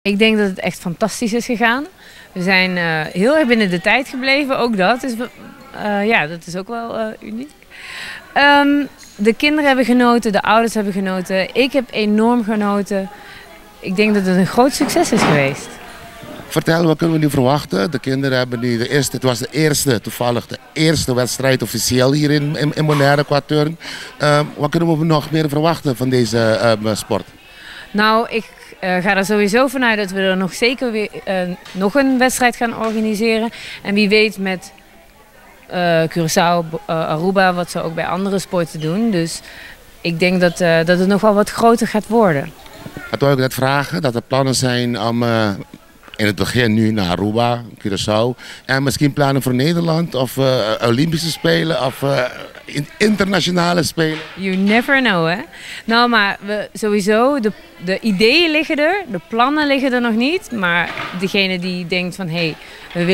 Ik denk dat het echt fantastisch is gegaan. We zijn heel erg binnen de tijd gebleven, ook dat. Dus, ja, dat is ook wel uniek. De kinderen hebben genoten, de ouders hebben genoten. Ik heb enorm genoten. Ik denk dat het een groot succes is geweest. Vertel, wat kunnen we nu verwachten? De kinderen hebben nu het was toevallig de eerste wedstrijd officieel hier in Bonaire qua turn. Wat kunnen we nog meer verwachten van deze sport? Nou, ik ga er sowieso vanuit dat we er nog zeker weer nog een wedstrijd gaan organiseren. En wie weet met Curaçao, Aruba, wat ze ook bij andere sporten doen. Dus ik denk dat het nog wel wat groter gaat worden. Ik wil ook net vragen dat er plannen zijn om in het begin nu naar Aruba, Curaçao. En misschien plannen voor Nederland of Olympische Spelen of internationale Spelen. You never know, hè? Nou, maar sowieso, de ideeën liggen er, de plannen liggen er nog niet. Maar degene die denkt van, hé, we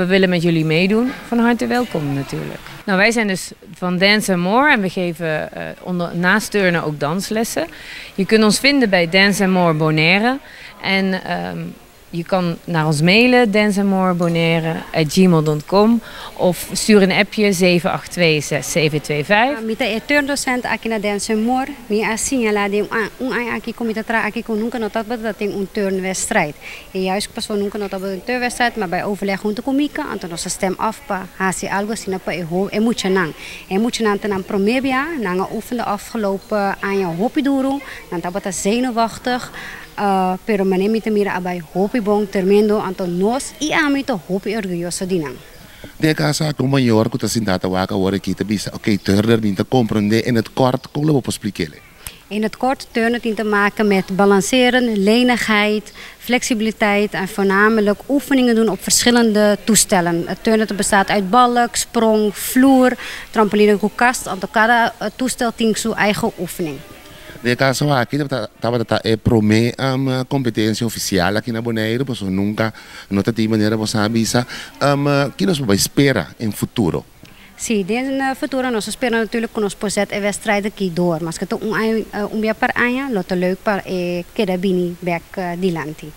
willen met jullie meedoen, van harte welkom natuurlijk. Nou, wij zijn dus van Dance & More en we geven naast turnen ook danslessen. Je kunt ons vinden bij Dance & More Bonaire. En je kan naar ons mailen, danceandmorebonaire@gmail.com of stuur een appje 7826725. Mita turndocent aqui na Dance & More, mi assinala de aqui comita tra aqui com nunca notat dat tem turnwedstrijd. En juist pas nunca notat een turnwedstrijd, maar bij overleg te komika, anto nossa stem afpa, hasi algo sinapa moet je nang. Moet je nang promebia, nang oefen de afgelopen aan je hopiduro, dan tabata zenuwachtig. Pero manemita mira abay hopi bong termendo anto nos I amito hopi orgulloso dinang. De casa como mayor que sin data waka word kita bisa oké turner niet te comprende in het kort kolen op expliqueren. In het kort turnen dient te maken met balanceren, lenigheid, flexibiliteit en voornamelijk oefeningen doen op verschillende toestellen. Het turnen bestaat uit balk, sprong, vloer, trampoline, koelkast. Anto cada toestel tingt zijn eigen oefening. De caso aqui é promê competência oficial aqui na Bonaire, pois nunca não tem maneira você avisa que nós vamos esperar em futuro. Sim, in futuro nós esperamos natuurlijk com os projetos e wedstrijden aqui door, mas que to um dia para año, lo te leuk para que da bini back dilanti.